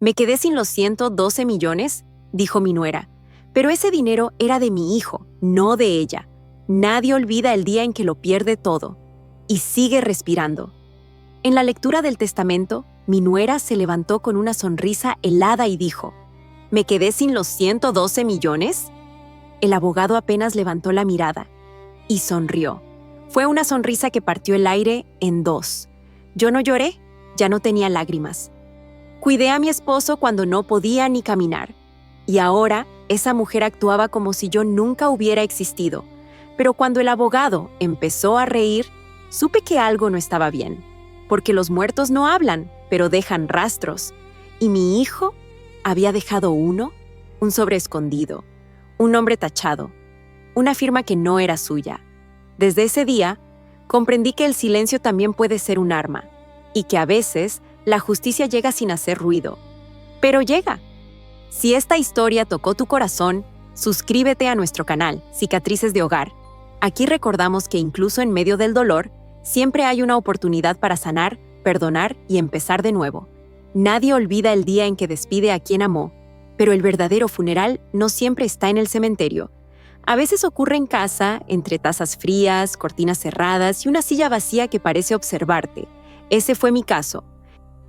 Me quedé sin los 112 millones, dijo mi nuera. Pero ese dinero era de mi hijo, no de ella. Nadie olvida el día en que lo pierde todo. Y sigue respirando. En la lectura del testamento, mi nuera se levantó con una sonrisa helada y dijo, ¿me quedé sin los 112 millones? El abogado apenas levantó la mirada y sonrió. Fue una sonrisa que partió el aire en dos. Yo no lloré, ya no tenía lágrimas. Cuidé a mi esposo cuando no podía ni caminar. Y ahora, esa mujer actuaba como si yo nunca hubiera existido. Pero cuando el abogado empezó a reír, supe que algo no estaba bien. Porque los muertos no hablan, pero dejan rastros. Y mi hijo había dejado un sobre escondido, un nombre tachado, una firma que no era suya. Desde ese día, comprendí que el silencio también puede ser un arma, y que a veces la justicia llega sin hacer ruido. Pero llega. Si esta historia tocó tu corazón, suscríbete a nuestro canal, Cicatrices de Hogar. Aquí recordamos que incluso en medio del dolor, siempre hay una oportunidad para sanar, perdonar y empezar de nuevo. Nadie olvida el día en que despide a quien amó, pero el verdadero funeral no siempre está en el cementerio. A veces ocurre en casa, entre tazas frías, cortinas cerradas y una silla vacía que parece observarte. Ese fue mi caso.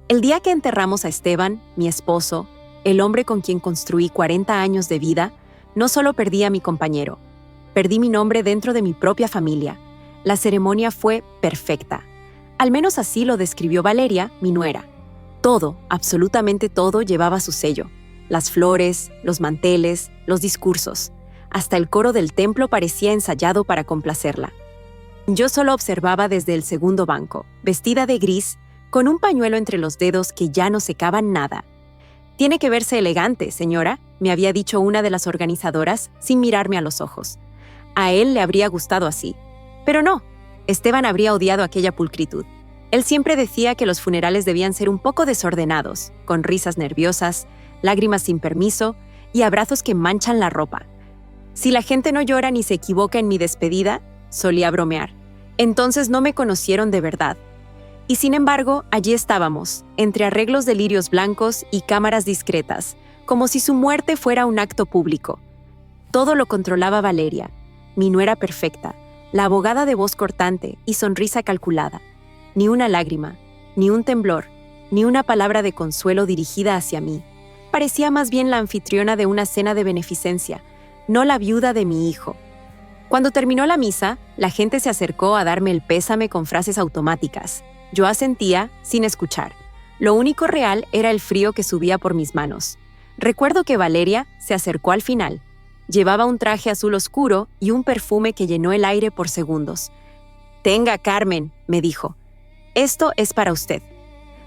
El día que enterramos a Esteban, mi esposo, el hombre con quien construí 40 años de vida, no solo perdí a mi compañero, perdí mi nombre dentro de mi propia familia. La ceremonia fue perfecta. Al menos así lo describió Valeria, mi nuera. Todo, absolutamente todo, llevaba su sello. Las flores, los manteles, los discursos. Hasta el coro del templo parecía ensayado para complacerla. Yo solo observaba desde el segundo banco, vestida de gris, con un pañuelo entre los dedos que ya no secaban nada. «Tiene que verse elegante, señora», me había dicho una de las organizadoras sin mirarme a los ojos. A él le habría gustado así. Pero no, Esteban habría odiado aquella pulcritud. Él siempre decía que los funerales debían ser un poco desordenados, con risas nerviosas, lágrimas sin permiso y abrazos que manchan la ropa. Si la gente no llora ni se equivoca en mi despedida, solía bromear, entonces no me conocieron de verdad. Y sin embargo, allí estábamos, entre arreglos de lirios blancos y cámaras discretas, como si su muerte fuera un acto público. Todo lo controlaba Valeria, mi nuera perfecta, la abogada de voz cortante y sonrisa calculada. Ni una lágrima, ni un temblor, ni una palabra de consuelo dirigida hacia mí. Parecía más bien la anfitriona de una cena de beneficencia, no la viuda de mi hijo. Cuando terminó la misa, la gente se acercó a darme el pésame con frases automáticas. Yo asentía sin escuchar. Lo único real era el frío que subía por mis manos. Recuerdo que Valeria se acercó al final. Llevaba un traje azul oscuro y un perfume que llenó el aire por segundos. «Tenga, Carmen», me dijo. «Esto es para usted».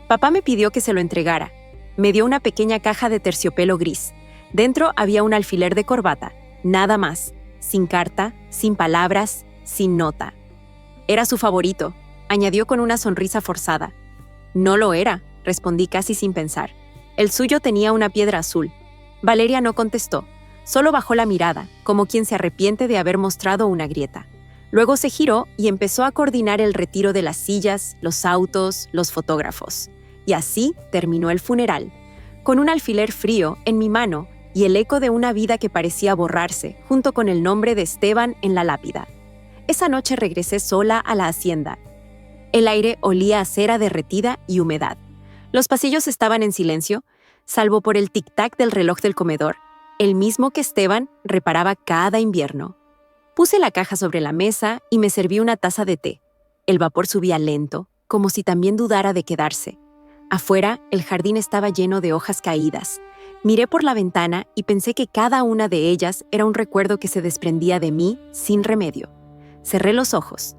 Papá me pidió que se lo entregara. Me dio una pequeña caja de terciopelo gris. Dentro había un alfiler de corbata. Nada más. Sin carta, sin palabras, sin nota. «Era su favorito», añadió con una sonrisa forzada. «No lo era», respondí casi sin pensar. «El suyo tenía una piedra azul». Valeria no contestó. Solo bajó la mirada, como quien se arrepiente de haber mostrado una grieta. Luego se giró y empezó a coordinar el retiro de las sillas, los autos, los fotógrafos. Y así terminó el funeral, con un alfiler frío en mi mano y el eco de una vida que parecía borrarse, junto con el nombre de Esteban en la lápida. Esa noche regresé sola a la hacienda. El aire olía a cera derretida y humedad. Los pasillos estaban en silencio, salvo por el tic-tac del reloj del comedor, el mismo que Esteban reparaba cada invierno. Puse la caja sobre la mesa y me serví una taza de té. El vapor subía lento, como si también dudara de quedarse. Afuera, el jardín estaba lleno de hojas caídas. Miré por la ventana y pensé que cada una de ellas era un recuerdo que se desprendía de mí sin remedio. Cerré los ojos.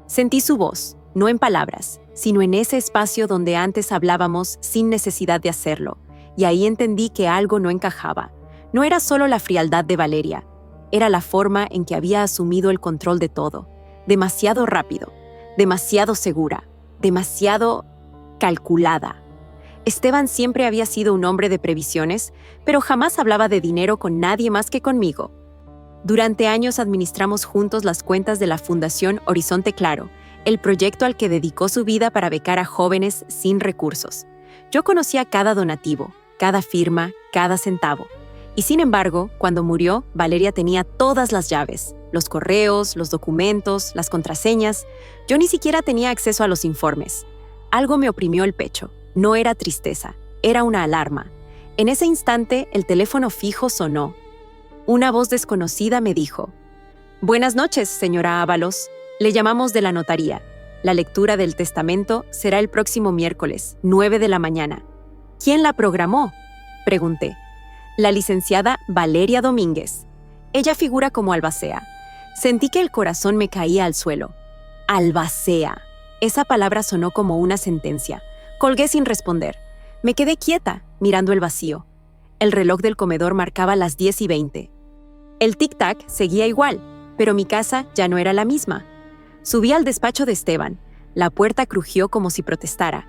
Sentí su voz, no en palabras, sino en ese espacio donde antes hablábamos sin necesidad de hacerlo, y ahí entendí que algo no encajaba. No era solo la frialdad de Valeria, era la forma en que había asumido el control de todo. Demasiado rápido, demasiado segura, demasiado calculada. Esteban siempre había sido un hombre de previsiones, pero jamás hablaba de dinero con nadie más que conmigo. Durante años administramos juntos las cuentas de la Fundación Horizonte Claro, el proyecto al que dedicó su vida para becar a jóvenes sin recursos. Yo conocía cada donativo, cada firma, cada centavo. Y sin embargo, cuando murió, Valeria tenía todas las llaves, los correos, los documentos, las contraseñas. Yo ni siquiera tenía acceso a los informes. Algo me oprimió el pecho. No era tristeza, era una alarma. En ese instante, el teléfono fijo sonó. Una voz desconocida me dijo: «Buenas noches, señora Ábalos. Le llamamos de la notaría. La lectura del testamento será el próximo miércoles, 9 de la mañana». «¿Quién la programó?», pregunté. «La licenciada Valeria Domínguez. Ella figura como albacea». Sentí que el corazón me caía al suelo. Albacea. Esa palabra sonó como una sentencia. Colgué sin responder. Me quedé quieta, mirando el vacío. El reloj del comedor marcaba las 10:20. El tic-tac seguía igual, pero mi casa ya no era la misma. Subí al despacho de Esteban. La puerta crujió como si protestara.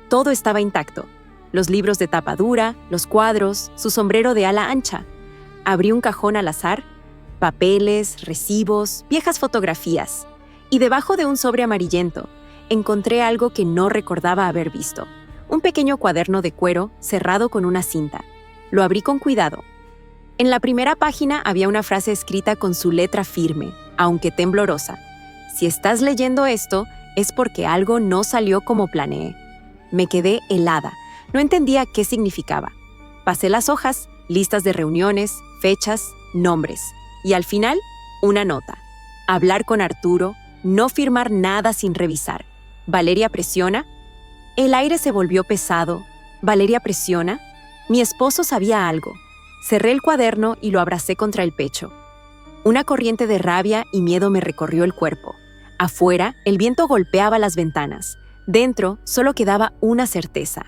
Todo estaba intacto. Los libros de tapa dura, los cuadros, su sombrero de ala ancha. Abrí un cajón al azar, papeles, recibos, viejas fotografías. Y debajo de un sobre amarillento, encontré algo que no recordaba haber visto. Un pequeño cuaderno de cuero cerrado con una cinta. Lo abrí con cuidado. En la primera página había una frase escrita con su letra firme, aunque temblorosa. «Si estás leyendo esto, es porque algo no salió como planeé». Me quedé helada. No entendía qué significaba. Pasé las hojas, listas de reuniones, fechas, nombres. Y al final, una nota. Hablar con Arturo, no firmar nada sin revisar. ¿Valeria presiona? El aire se volvió pesado. ¿Valeria presiona? Mi esposo sabía algo. Cerré el cuaderno y lo abracé contra el pecho. Una corriente de rabia y miedo me recorrió el cuerpo. Afuera, el viento golpeaba las ventanas. Dentro, solo quedaba una certeza.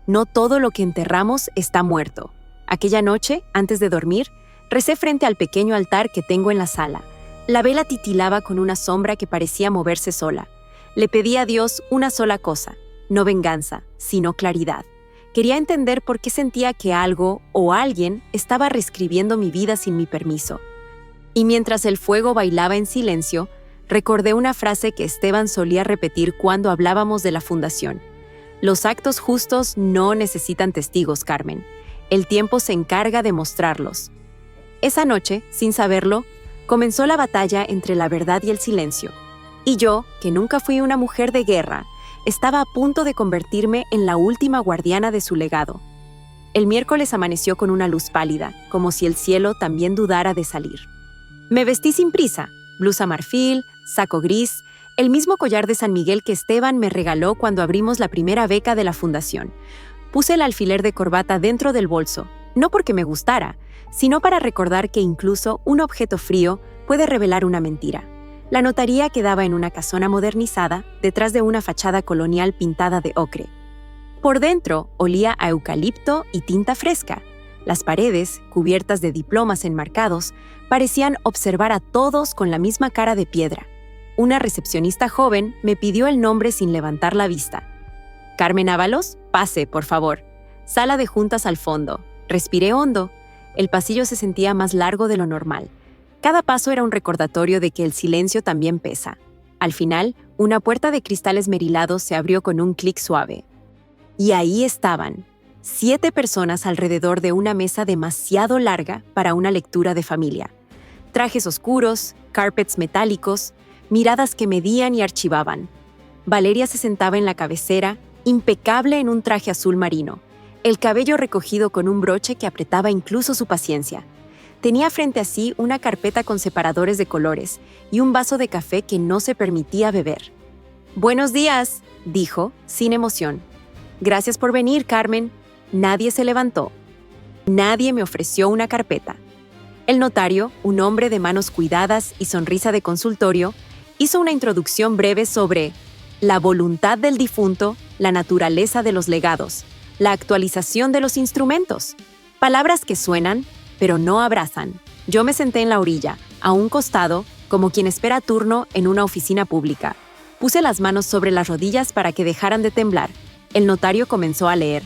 No todo lo que enterramos está muerto. Aquella noche, antes de dormir, recé frente al pequeño altar que tengo en la sala. La vela titilaba con una sombra que parecía moverse sola. Le pedí a Dios una sola cosa, no venganza, sino claridad. Quería entender por qué sentía que algo o alguien estaba reescribiendo mi vida sin mi permiso. Y mientras el fuego bailaba en silencio, recordé una frase que Esteban solía repetir cuando hablábamos de la fundación. Los actos justos no necesitan testigos, Carmen. El tiempo se encarga de mostrarlos. Esa noche, sin saberlo, comenzó la batalla entre la verdad y el silencio. Y yo, que nunca fui una mujer de guerra, estaba a punto de convertirme en la última guardiana de su legado. El miércoles amaneció con una luz pálida, como si el cielo también dudara de salir. Me vestí sin prisa, blusa marfil, saco gris, el mismo collar de San Miguel que Esteban me regaló cuando abrimos la primera beca de la fundación. Puse el alfiler de corbata dentro del bolso, no porque me gustara, sino para recordar que incluso un objeto frío puede revelar una mentira. La notaría quedaba en una casona modernizada, detrás de una fachada colonial pintada de ocre. Por dentro olía a eucalipto y tinta fresca. Las paredes, cubiertas de diplomas enmarcados, parecían observar a todos con la misma cara de piedra. Una recepcionista joven me pidió el nombre sin levantar la vista. «Carmen Ábalos, pase, por favor». Sala de juntas al fondo. Respiré hondo. El pasillo se sentía más largo de lo normal. Cada paso era un recordatorio de que el silencio también pesa. Al final, una puerta de cristal esmerilado se abrió con un clic suave. Y ahí estaban, 7 personas alrededor de una mesa demasiado larga para una lectura de familia. Trajes oscuros, carpets metálicos, miradas que medían y archivaban. Valeria se sentaba en la cabecera, impecable en un traje azul marino, el cabello recogido con un broche que apretaba incluso su paciencia. Tenía frente a sí una carpeta con separadores de colores y un vaso de café que no se permitía beber. «Buenos días», dijo, sin emoción. «Gracias por venir, Carmen». Nadie se levantó. Nadie me ofreció una carpeta. El notario, un hombre de manos cuidadas y sonrisa de consultorio, hizo una introducción breve sobre la voluntad del difunto, la naturaleza de los legados, la actualización de los instrumentos. Palabras que suenan, pero no abrazan. Yo me senté en la orilla, a un costado, como quien espera turno en una oficina pública. Puse las manos sobre las rodillas para que dejaran de temblar. El notario comenzó a leer.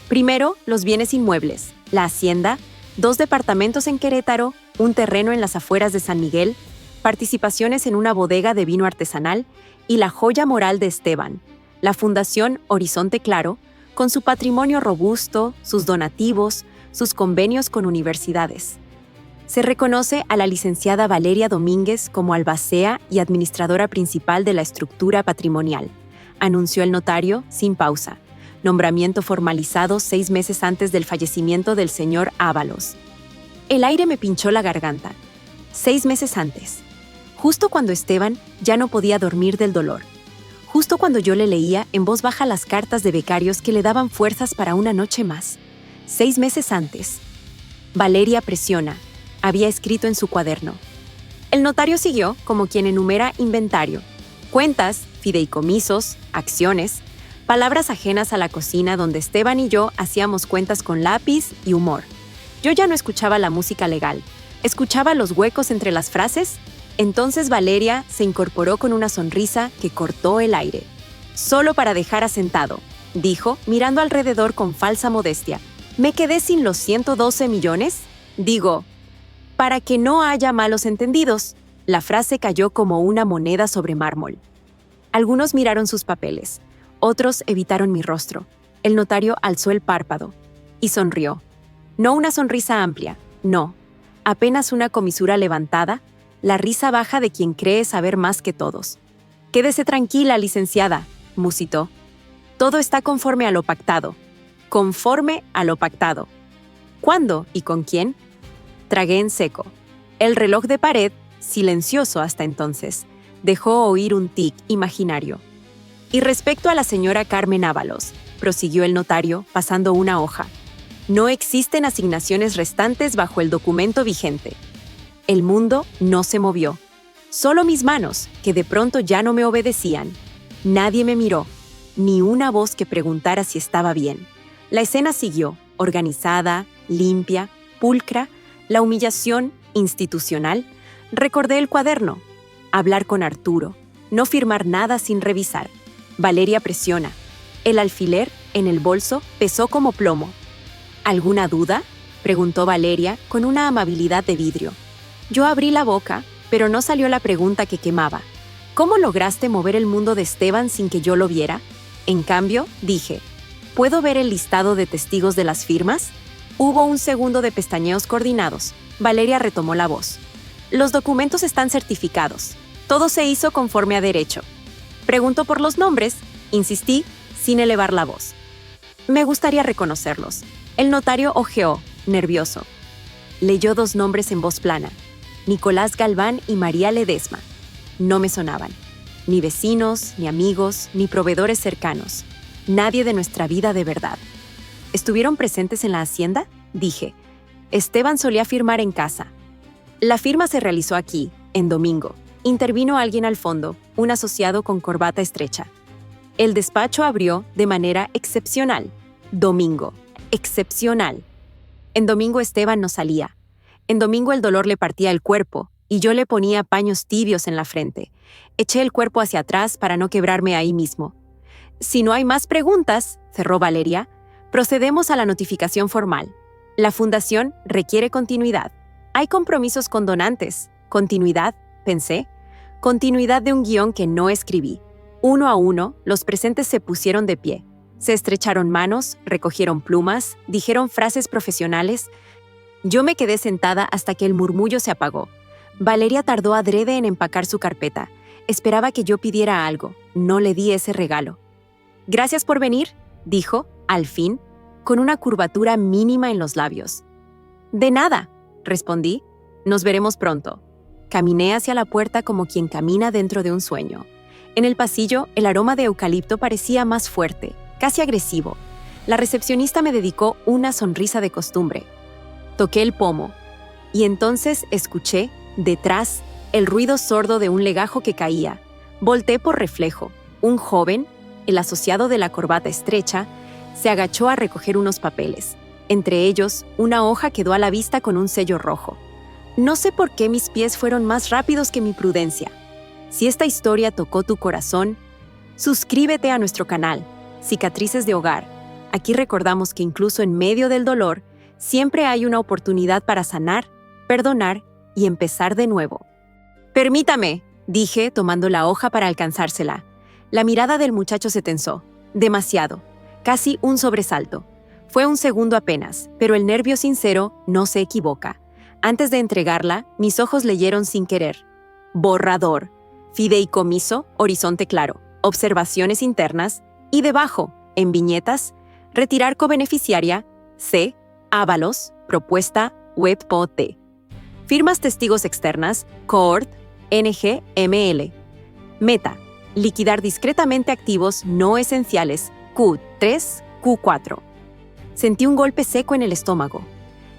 Primero, los bienes inmuebles, la hacienda, 2 departamentos en Querétaro, un terreno en las afueras de San Miguel, participaciones en una bodega de vino artesanal y la joya moral de Esteban, la Fundación Horizonte Claro, una institución que con su patrimonio robusto, sus donativos, sus convenios con universidades. Se reconoce a la licenciada Valeria Domínguez como albacea y administradora principal de la estructura patrimonial, anunció el notario sin pausa, nombramiento formalizado 6 meses antes del fallecimiento del señor Ábalos. El aire me pinchó la garganta. 6 meses antes. Justo cuando Esteban ya no podía dormir del dolor. Justo cuando yo le leía en voz baja las cartas de becarios que le daban fuerzas para una noche más. 6 meses antes. Valeria presiona, había escrito en su cuaderno. El notario siguió como quien enumera inventario, cuentas, fideicomisos, acciones, palabras ajenas a la cocina donde Esteban y yo hacíamos cuentas con lápiz y humor. Yo ya no escuchaba la música legal, escuchaba los huecos entre las frases. Entonces Valeria se incorporó con una sonrisa que cortó el aire. «Solo para dejar asentado», dijo, mirando alrededor con falsa modestia. «¿Me quedé sin los 112 millones? Digo, para que no haya malos entendidos». La frase cayó como una moneda sobre mármol. Algunos miraron sus papeles, otros evitaron mi rostro. El notario alzó el párpado y sonrió. No una sonrisa amplia, no, apenas una comisura levantada, la risa baja de quien cree saber más que todos. «Quédese tranquila, licenciada», musitó. «Todo está conforme a lo pactado. Conforme a lo pactado». ¿Cuándo y con quién? Tragué en seco. El reloj de pared, silencioso hasta entonces, dejó oír un tic imaginario. «Y respecto a la señora Carmen Ábalos», prosiguió el notario, pasando una hoja, «no existen asignaciones restantes bajo el documento vigente». El mundo no se movió. Solo mis manos, que de pronto ya no me obedecían. Nadie me miró, ni una voz que preguntara si estaba bien. La escena siguió, organizada, limpia, pulcra, la humillación institucional. Recordé el cuaderno. Hablar con Arturo, no firmar nada sin revisar. Valeria presiona. El alfiler, en el bolso, pesó como plomo. ¿Alguna duda?, preguntó Valeria con una amabilidad de vidrio. Yo abrí la boca, pero no salió la pregunta que quemaba. ¿Cómo lograste mover el mundo de Esteban sin que yo lo viera? En cambio, dije, ¿puedo ver el listado de testigos de las firmas? Hubo un segundo de pestañeos coordinados. Valeria retomó la voz. Los documentos están certificados. Todo se hizo conforme a derecho. Preguntó por los nombres, insistí, sin elevar la voz. Me gustaría reconocerlos. El notario ojeó, nervioso. Leyó 2 nombres en voz plana. Nicolás Galván y María Ledesma. No me sonaban. Ni vecinos, ni amigos, ni proveedores cercanos. Nadie de nuestra vida de verdad. ¿Estuvieron presentes en la hacienda?, dije. Esteban solía firmar en casa. La firma se realizó aquí, en Domingo. Intervino alguien al fondo, un asociado con corbata estrecha. El despacho abrió de manera excepcional. Domingo. Excepcional. En Domingo Esteban no salía. En Domingo el dolor le partía el cuerpo y yo le ponía paños tibios en la frente. Eché el cuerpo hacia atrás para no quebrarme ahí mismo. Si no hay más preguntas, cerró Valeria, procedemos a la notificación formal. La fundación requiere continuidad. Hay compromisos con donantes. Continuidad, pensé. Continuidad de un guión que no escribí. Uno a uno, los presentes se pusieron de pie. Se estrecharon manos, recogieron plumas, dijeron frases profesionales. Yo me quedé sentada hasta que el murmullo se apagó. Valeria tardó adrede en empacar su carpeta. Esperaba que yo pidiera algo. No le di ese regalo. «Gracias por venir», dijo, al fin, con una curvatura mínima en los labios. «De nada», respondí. «Nos veremos pronto». Caminé hacia la puerta como quien camina dentro de un sueño. En el pasillo, el aroma de eucalipto parecía más fuerte, casi agresivo. La recepcionista me dedicó una sonrisa de costumbre. Toqué el pomo, y entonces escuché, detrás, el ruido sordo de un legajo que caía. Volté por reflejo. Un joven, el asociado de la corbata estrecha, se agachó a recoger unos papeles. Entre ellos, una hoja quedó a la vista con un sello rojo. No sé por qué mis pies fueron más rápidos que mi prudencia. Si esta historia tocó tu corazón, suscríbete a nuestro canal, Cicatrices de Hogar. Aquí recordamos que incluso en medio del dolor, siempre hay una oportunidad para sanar, perdonar y empezar de nuevo. «Permítame», dije, tomando la hoja para alcanzársela. La mirada del muchacho se tensó. Demasiado. Casi un sobresalto. Fue un segundo apenas, pero el nervio sincero no se equivoca. Antes de entregarla, mis ojos leyeron sin querer. Borrador, fideicomiso, horizonte claro, observaciones internas y debajo, en viñetas, retirar cobeneficiaria, C, Ábalos, propuesta, WebPOT. Firmas testigos externas, CORT, NGML. Meta, liquidar discretamente activos no esenciales, Q3, Q4. Sentí un golpe seco en el estómago.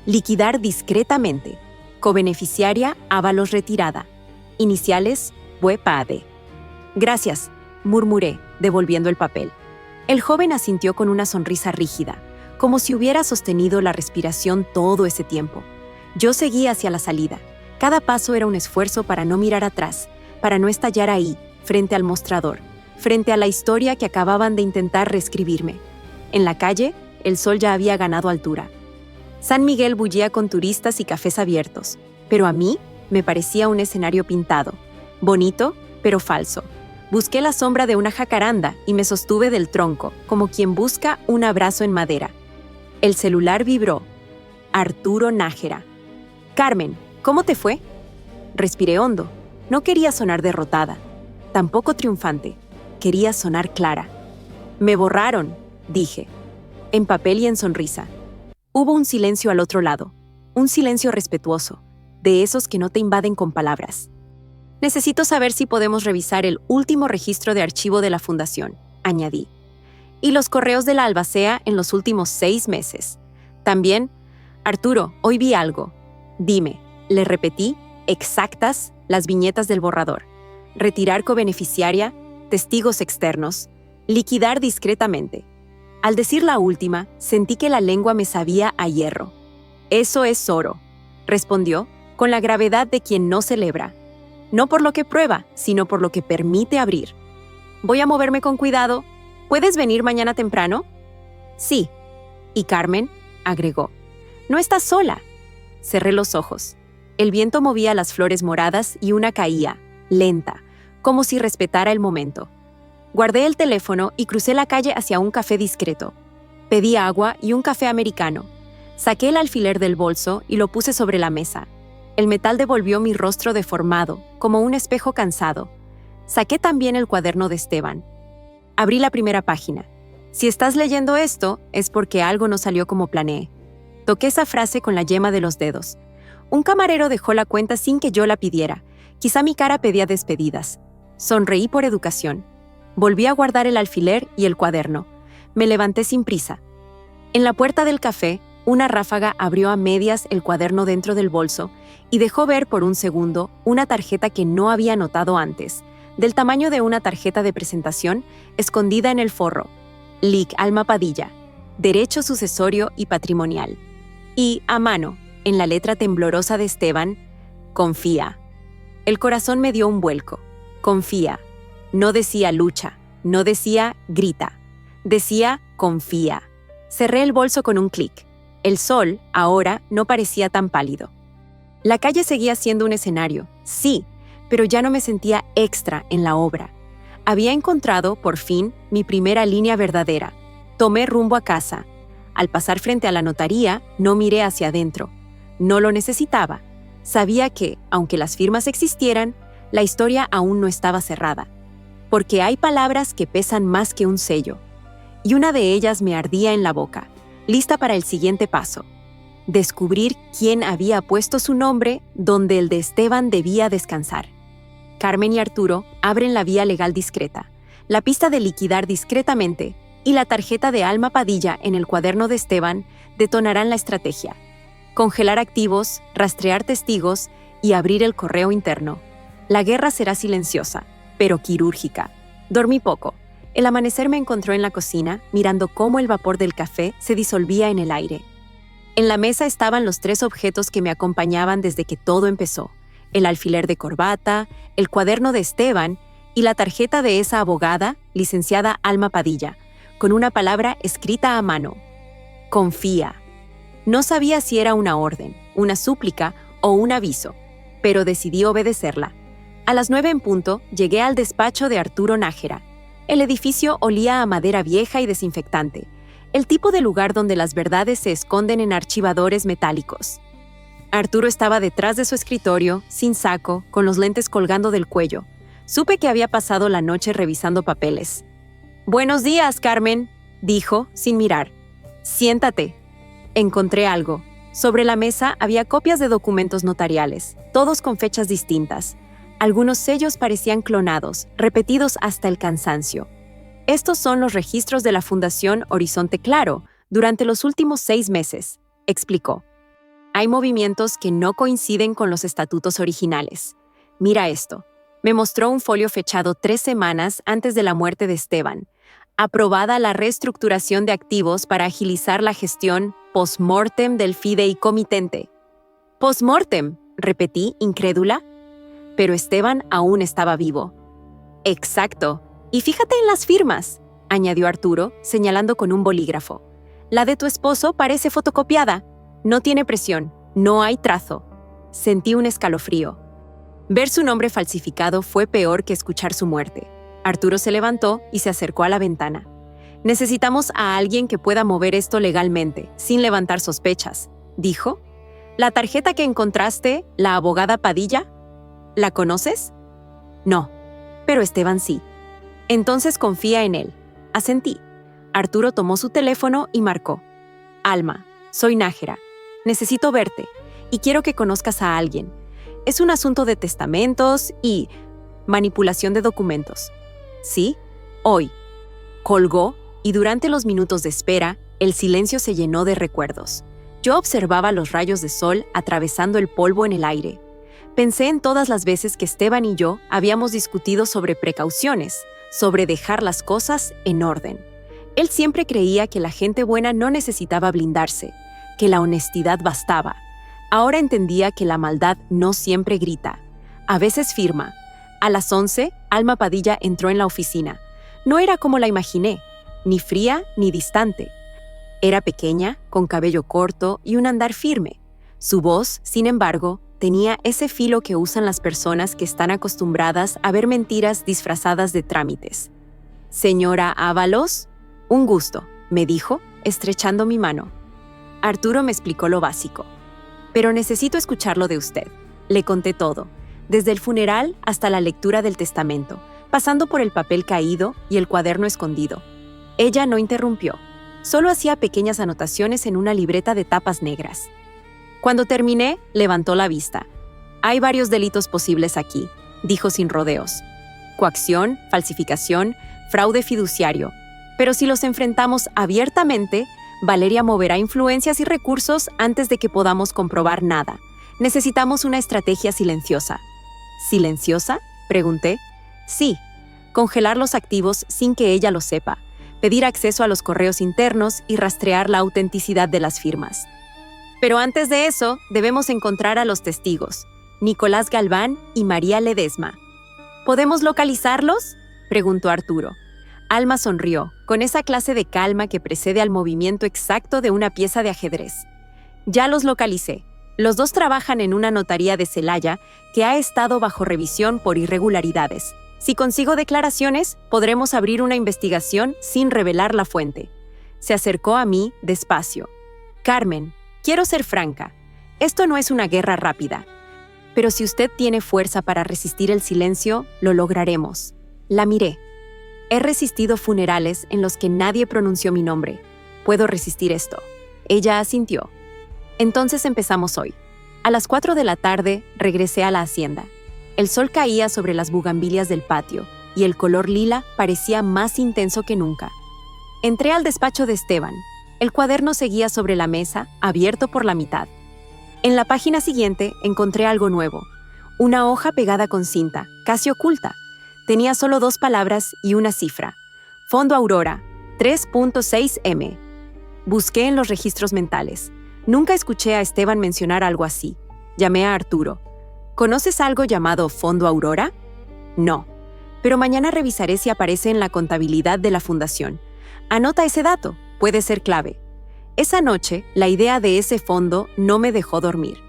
Liquidar discretamente. Cobeneficiaria, Ábalos retirada. Iniciales, WebAD. Gracias, murmuré, devolviendo el papel. El joven asintió con una sonrisa rígida, como si hubiera sostenido la respiración todo ese tiempo. Yo seguí hacia la salida. Cada paso era un esfuerzo para no mirar atrás, para no estallar ahí, frente al mostrador, frente a la historia que acababan de intentar reescribirme. En la calle, el sol ya había ganado altura. San Miguel bullía con turistas y cafés abiertos, pero a mí me parecía un escenario pintado, bonito, pero falso. Busqué la sombra de una jacaranda y me sostuve del tronco, como quien busca un abrazo en madera. El celular vibró. Arturo Nájera. Carmen, ¿cómo te fue? Respiré hondo. No quería sonar derrotada, tampoco triunfante. Quería sonar clara. Me borraron, dije, en papel y en sonrisa. Hubo un silencio al otro lado, un silencio respetuoso, de esos que no te invaden con palabras. Necesito saber si podemos revisar el último registro de archivo de la fundación, añadí. Y los correos de la albacea en los últimos 6 meses. También, Arturo, hoy vi algo. Dime, le repetí, exactas las viñetas del borrador. Retirar cobeneficiaria, testigos externos, liquidar discretamente. Al decir la última, sentí que la lengua me sabía a hierro. Eso es oro, respondió, con la gravedad de quien no celebra. No por lo que prueba, sino por lo que permite abrir. Voy a moverme con cuidado. ¿Puedes venir mañana temprano? Sí. Y Carmen, agregó, no estás sola. Cerré los ojos. El viento movía las flores moradas y una caía, lenta, como si respetara el momento. Guardé el teléfono y crucé la calle hacia un café discreto. Pedí agua y un café americano. Saqué el alfiler del bolso y lo puse sobre la mesa. El metal devolvió mi rostro deformado, como un espejo cansado. Saqué también el cuaderno de Esteban. Abrí la primera página. Si estás leyendo esto, es porque algo no salió como planeé. Toqué esa frase con la yema de los dedos. Un camarero dejó la cuenta sin que yo la pidiera. Quizá mi cara pedía despedidas. Sonreí por educación. Volví a guardar el alfiler y el cuaderno. Me levanté sin prisa. En la puerta del café, una ráfaga abrió a medias el cuaderno dentro del bolso y dejó ver por un segundo una tarjeta que no había notado antes, del tamaño de una tarjeta de presentación, escondida en el forro. Lic Alma Padilla, Derecho Sucesorio y Patrimonial. Y, a mano, en la letra temblorosa de Esteban, confía. El corazón me dio un vuelco. Confía. No decía lucha, no decía grita. Decía confía. Cerré el bolso con un clic. El sol, ahora, no parecía tan pálido. La calle seguía siendo un escenario, sí, pero ya no me sentía extra en la obra. Había encontrado, por fin, mi primera línea verdadera. Tomé rumbo a casa. Al pasar frente a la notaría, no miré hacia adentro. No lo necesitaba. Sabía que, aunque las firmas existieran, la historia aún no estaba cerrada. Porque hay palabras que pesan más que un sello. Y una de ellas me ardía en la boca, lista para el siguiente paso. Descubrir quién había puesto su nombre donde el de Esteban debía descansar. Carmen y Arturo abren la vía legal discreta, la pista de liquidar discretamente y la tarjeta de Alma Padilla en el cuaderno de Esteban detonarán la estrategia. Congelar activos, rastrear testigos y abrir el correo interno. La guerra será silenciosa, pero quirúrgica. Dormí poco. El amanecer me encontró en la cocina, mirando cómo el vapor del café se disolvía en el aire. En la mesa estaban los 3 objetos que me acompañaban desde que todo empezó: el alfiler de corbata, el cuaderno de Esteban y la tarjeta de esa abogada, licenciada Alma Padilla, con una palabra escrita a mano: confía. No sabía si era una orden, una súplica o un aviso, pero decidí obedecerla. A las 9 en punto, llegué al despacho de Arturo Nájera. El edificio olía a madera vieja y desinfectante, el tipo de lugar donde las verdades se esconden en archivadores metálicos. Arturo estaba detrás de su escritorio, sin saco, con los lentes colgando del cuello. Supe que había pasado la noche revisando papeles. «Buenos días, Carmen», dijo, sin mirar. «Siéntate». Encontré algo. Sobre la mesa había copias de documentos notariales, todos con fechas distintas. Algunos sellos parecían clonados, repetidos hasta el cansancio. Estos son los registros de la Fundación Horizonte Claro durante los últimos 6 meses, explicó. Hay movimientos que no coinciden con los estatutos originales. Mira esto. Me mostró un folio fechado 3 semanas antes de la muerte de Esteban. Aprobada la reestructuración de activos para agilizar la gestión post-mortem del fideicomitente. «Post-mortem», repetí, incrédula. Pero Esteban aún estaba vivo. «Exacto. Y fíjate en las firmas», añadió Arturo, señalando con un bolígrafo. «La de tu esposo parece fotocopiada. No tiene presión. No hay trazo». Sentí un escalofrío. Ver su nombre falsificado fue peor que escuchar su muerte. Arturo se levantó y se acercó a la ventana. «Necesitamos a alguien que pueda mover esto legalmente, sin levantar sospechas», dijo. «¿La tarjeta que encontraste, la abogada Padilla? ¿La conoces?» «No, pero Esteban sí». «Entonces confía en él». Asentí. Arturo tomó su teléfono y marcó. «Alma, soy Nájera. Necesito verte y quiero que conozcas a alguien. Es un asunto de testamentos y manipulación de documentos». «Sí, hoy». Colgó y durante los minutos de espera, el silencio se llenó de recuerdos. Yo observaba los rayos de sol atravesando el polvo en el aire. Pensé en todas las veces que Esteban y yo habíamos discutido sobre precauciones, sobre dejar las cosas en orden. Él siempre creía que la gente buena no necesitaba blindarse, que la honestidad bastaba. Ahora entendía que la maldad no siempre grita. A veces firma. A las 11, Alma Padilla entró en la oficina. No era como la imaginé, ni fría ni distante. Era pequeña, con cabello corto y un andar firme. Su voz, sin embargo, tenía ese filo que usan las personas que están acostumbradas a ver mentiras disfrazadas de trámites. «Señora Ábalos, un gusto», me dijo, estrechando mi mano. Arturo me explicó lo básico. «Pero necesito escucharlo de usted». Le conté todo, desde el funeral hasta la lectura del testamento, pasando por el papel caído y el cuaderno escondido. Ella no interrumpió, solo hacía pequeñas anotaciones en una libreta de tapas negras. Cuando terminé, levantó la vista. «Hay varios delitos posibles aquí», dijo sin rodeos. «Coacción, falsificación, fraude fiduciario. Pero si los enfrentamos abiertamente, Valeria moverá influencias y recursos antes de que podamos comprobar nada. Necesitamos una estrategia silenciosa». «¿Silenciosa?», pregunté. «Sí, congelar los activos sin que ella lo sepa, pedir acceso a los correos internos y rastrear la autenticidad de las firmas. Pero antes de eso, debemos encontrar a los testigos, Nicolás Galván y María Ledesma». «¿Podemos localizarlos?», preguntó Arturo. Alma sonrió, con esa clase de calma que precede al movimiento exacto de una pieza de ajedrez. «Ya los localicé. Los dos trabajan en una notaría de Celaya que ha estado bajo revisión por irregularidades. Si consigo declaraciones, podremos abrir una investigación sin revelar la fuente». Se acercó a mí despacio. «Carmen, quiero ser franca. Esto no es una guerra rápida. Pero si usted tiene fuerza para resistir el silencio, lo lograremos». La miré. «He resistido funerales en los que nadie pronunció mi nombre. Puedo resistir esto». Ella asintió. «Entonces empezamos hoy». A las 4 de la tarde regresé a la hacienda. El sol caía sobre las bugambilias del patio y el color lila parecía más intenso que nunca. Entré al despacho de Esteban. El cuaderno seguía sobre la mesa, abierto por la mitad. En la página siguiente encontré algo nuevo. Una hoja pegada con cinta, casi oculta. Tenía solo 2 palabras y una cifra. Fondo Aurora, 3.6M. Busqué en los registros mentales. Nunca escuché a Esteban mencionar algo así. Llamé a Arturo. «¿Conoces algo llamado Fondo Aurora?» «No, pero mañana revisaré si aparece en la contabilidad de la fundación. Anota ese dato, puede ser clave». Esa noche, la idea de ese fondo no me dejó dormir.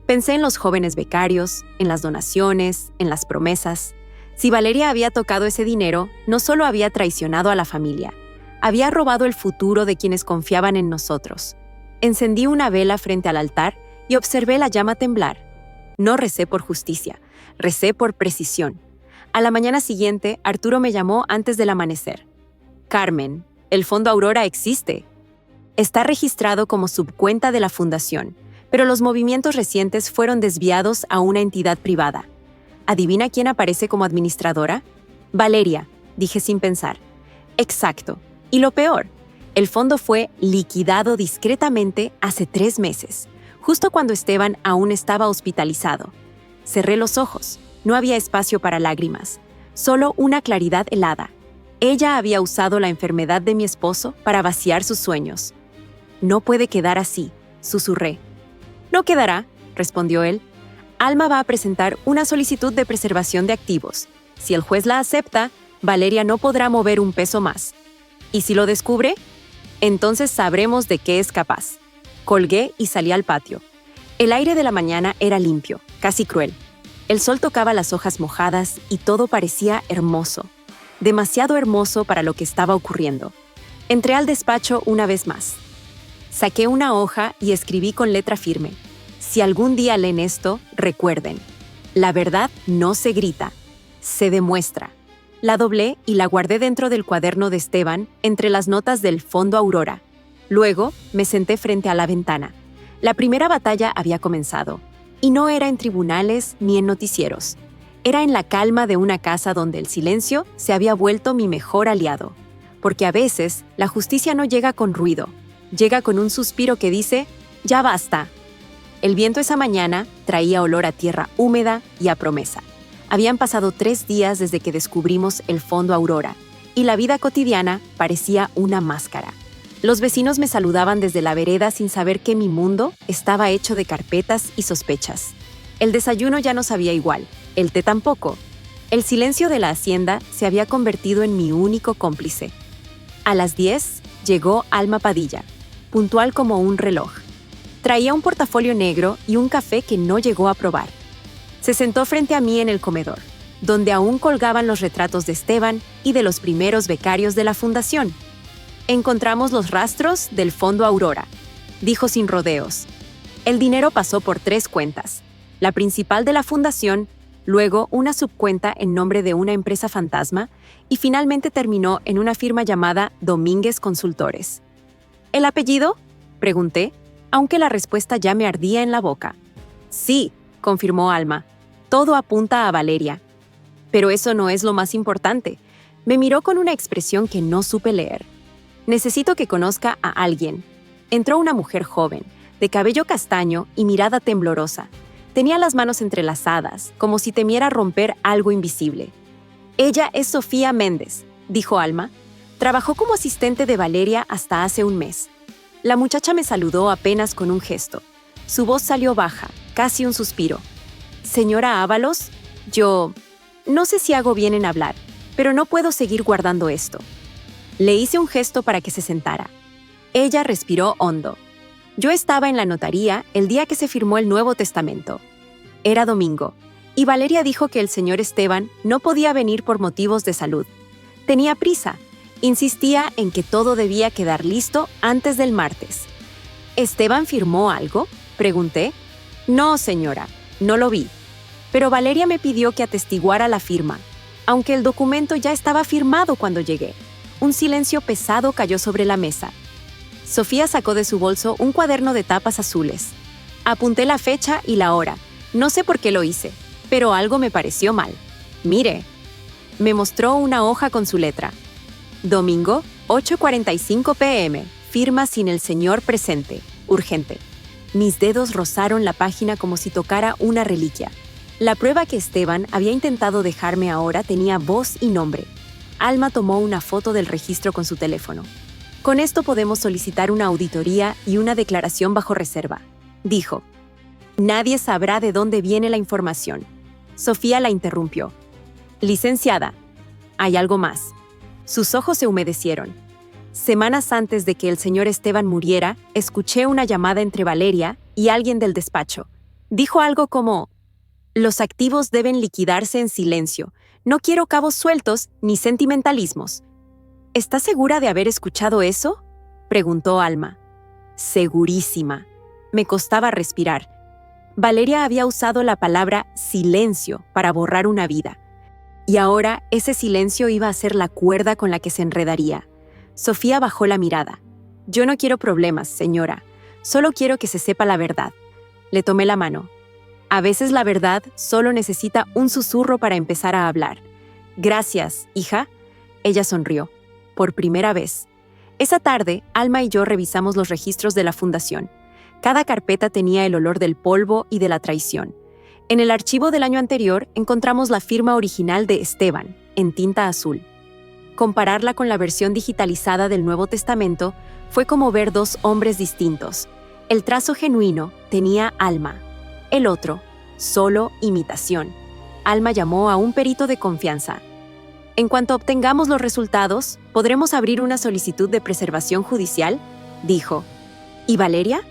Pensé en los jóvenes becarios, en las donaciones, en las promesas. Si Valeria había tocado ese dinero, no solo había traicionado a la familia, Había robado el futuro de quienes confiaban en nosotros. Encendí una vela frente al altar y observé la llama temblar. No recé por justicia, recé por precisión. A la mañana siguiente, Arturo me llamó antes del amanecer. Carmen, el Fondo Aurora existe. Está registrado como subcuenta de la Fundación, pero los movimientos recientes fueron desviados a una entidad privada. ¿Adivina quién aparece como administradora? Valeria, dije sin pensar. Exacto. Y lo peor, el fondo fue liquidado discretamente hace 3 meses, justo cuando Esteban aún estaba hospitalizado. Cerré los ojos. No había espacio para lágrimas, solo una claridad helada. Ella había usado la enfermedad de mi esposo para vaciar sus sueños. No puede quedar así, susurré. No quedará, respondió él. Alma va a presentar una solicitud de preservación de activos. Si el juez la acepta, Valeria no podrá mover un peso más. ¿Y si lo descubre? Entonces sabremos de qué es capaz. Colgué y salí al patio. El aire de la mañana era limpio, casi cruel. El sol tocaba las hojas mojadas y todo parecía hermoso. Demasiado hermoso para lo que estaba ocurriendo. Entré al despacho una vez más. Saqué una hoja y escribí con letra firme. Si algún día leen esto, recuerden. La verdad no se grita, se demuestra. La doblé y la guardé dentro del cuaderno de Esteban, entre las notas del Fondo Aurora. Luego, me senté frente a la ventana. La primera batalla había comenzado. Y no era en tribunales ni en noticieros. Era en la calma de una casa donde el silencio se había vuelto mi mejor aliado. Porque a veces, la justicia no llega con ruido. Llega con un suspiro que dice, «Ya basta». El viento esa mañana traía olor a tierra húmeda y a promesa. Habían pasado 3 días desde que descubrimos el Fondo Aurora, y la vida cotidiana parecía una máscara. Los vecinos me saludaban desde la vereda sin saber que mi mundo estaba hecho de carpetas y sospechas. El desayuno ya no sabía igual, el té tampoco. El silencio de la hacienda se había convertido en mi único cómplice. A las 10 llegó Alma Padilla, puntual como un reloj. Traía un portafolio negro y un café que no llegó a probar. Se sentó frente a mí en el comedor, donde aún colgaban los retratos de Esteban y de los primeros becarios de la fundación. Encontramos los rastros del Fondo Aurora, dijo sin rodeos. El dinero pasó por 3 cuentas, la principal de la fundación, luego una subcuenta en nombre de una empresa fantasma y finalmente terminó en una firma llamada Domínguez Consultores. ¿El apellido?, pregunté, aunque la respuesta ya me ardía en la boca. Sí, confirmó Alma, todo apunta a Valeria. Pero eso no es lo más importante. Me miró con una expresión que no supe leer. Necesito que conozca a alguien. Entró una mujer joven, de cabello castaño y mirada temblorosa. Tenía las manos entrelazadas, como si temiera romper algo invisible. Ella es Sofía Méndez, dijo Alma. Trabajó como asistente de Valeria hasta hace un mes. La muchacha me saludó apenas con un gesto. Su voz salió baja, casi un suspiro. Señora Ábalos, yo no sé si hago bien en hablar, pero no puedo seguir guardando esto. Le hice un gesto para que se sentara. Ella respiró hondo. Yo estaba en la notaría el día que se firmó el Nuevo Testamento. Era domingo, y Valeria dijo que el señor Esteban no podía venir por motivos de salud. Tenía prisa. Insistía en que todo debía quedar listo antes del martes. ¿Esteban firmó algo?, pregunté. No, señora, no lo vi. Pero Valeria me pidió que atestiguara la firma, aunque el documento ya estaba firmado cuando llegué. Un silencio pesado cayó sobre la mesa. Sofía sacó de su bolso un cuaderno de tapas azules. Apunté la fecha y la hora. No sé por qué lo hice, pero algo me pareció mal. Mire. Me mostró una hoja con su letra. Domingo, 8:45 p.m. Firma sin el señor presente. Urgente. Mis dedos rozaron la página como si tocara una reliquia. La prueba que Esteban había intentado dejarme ahora tenía voz y nombre. Alma tomó una foto del registro con su teléfono. Con esto podemos solicitar una auditoría y una declaración bajo reserva, dijo. Nadie sabrá de dónde viene la información. Sofía la interrumpió. Licenciada, hay algo más. Sus ojos se humedecieron. Semanas antes de que el señor Esteban muriera, escuché una llamada entre Valeria y alguien del despacho. Dijo algo como, los activos deben liquidarse en silencio. No quiero cabos sueltos ni sentimentalismos. ¿Estás segura de haber escuchado eso?, preguntó Alma. Segurísima. Me costaba respirar. Valeria había usado la palabra silencio para borrar una vida. Y ahora ese silencio iba a ser la cuerda con la que se enredaría. Sofía bajó la mirada. Yo no quiero problemas, señora. Solo quiero que se sepa la verdad. Le tomé la mano. A veces la verdad solo necesita un susurro para empezar a hablar. Gracias, hija. Ella sonrió. Por primera vez. Esa tarde, Alma y yo revisamos los registros de la fundación. Cada carpeta tenía el olor del polvo y de la traición. En el archivo del año anterior encontramos la firma original de Esteban, en tinta azul. Compararla con la versión digitalizada del Nuevo Testamento fue como ver dos hombres distintos. El trazo genuino tenía alma. El otro, solo imitación. Alma llamó a un perito de confianza. En cuanto obtengamos los resultados, ¿podremos abrir una solicitud de preservación judicial?, dijo. ¿Y Valeria?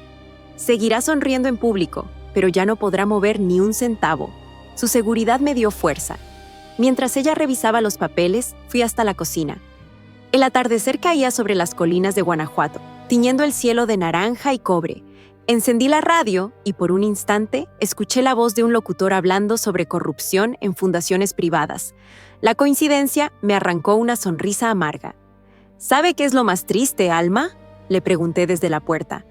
Seguirá sonriendo en público, pero ya no podrá mover ni un centavo. Su seguridad me dio fuerza. Mientras ella revisaba los papeles, fui hasta la cocina. El atardecer caía sobre las colinas de Guanajuato, tiñendo el cielo de naranja y cobre. Encendí la radio y por un instante escuché la voz de un locutor hablando sobre corrupción en fundaciones privadas. La coincidencia me arrancó una sonrisa amarga. ¿Sabe qué es lo más triste, Alma?, le pregunté desde la puerta.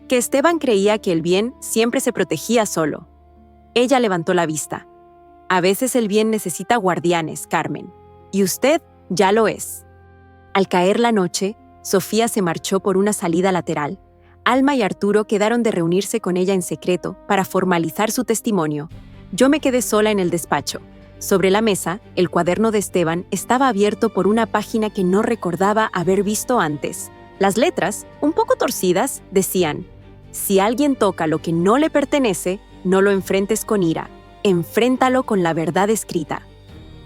Que Esteban creía que el bien siempre se protegía solo. Ella levantó la vista. A veces el bien necesita guardianes, Carmen. Y usted ya lo es. Al caer la noche, Sofía se marchó por una salida lateral. Alma y Arturo quedaron de reunirse con ella en secreto para formalizar su testimonio. Yo me quedé sola en el despacho. Sobre la mesa, el cuaderno de Esteban estaba abierto por una página que no recordaba haber visto antes. Las letras, un poco torcidas, decían: si alguien toca lo que no le pertenece, no lo enfrentes con ira, enfréntalo con la verdad escrita.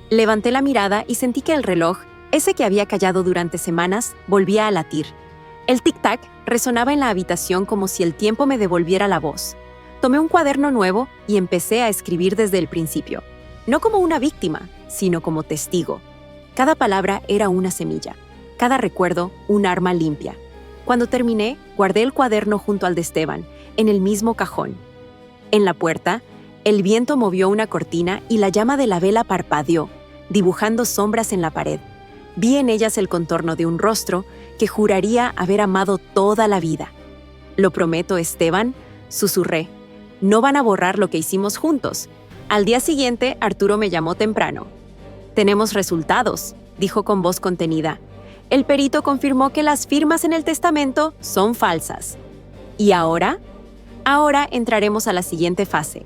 Levanté la mirada y sentí que el reloj, ese que había callado durante semanas, volvía a latir. El tic-tac resonaba en la habitación como si el tiempo me devolviera la voz. Tomé un cuaderno nuevo y empecé a escribir desde el principio. No como una víctima, sino como testigo. Cada palabra era una semilla, cada recuerdo un arma limpia. Cuando terminé, guardé el cuaderno junto al de Esteban, en el mismo cajón. En la puerta, el viento movió una cortina y la llama de la vela parpadeó, dibujando sombras en la pared. Vi en ellas el contorno de un rostro que juraría haber amado toda la vida. «Lo prometo, Esteban», susurré. «No van a borrar lo que hicimos juntos». Al día siguiente, Arturo me llamó temprano. «Tenemos resultados», dijo con voz contenida. El perito confirmó que las firmas en el testamento son falsas. ¿Y ahora? Ahora entraremos a la siguiente fase.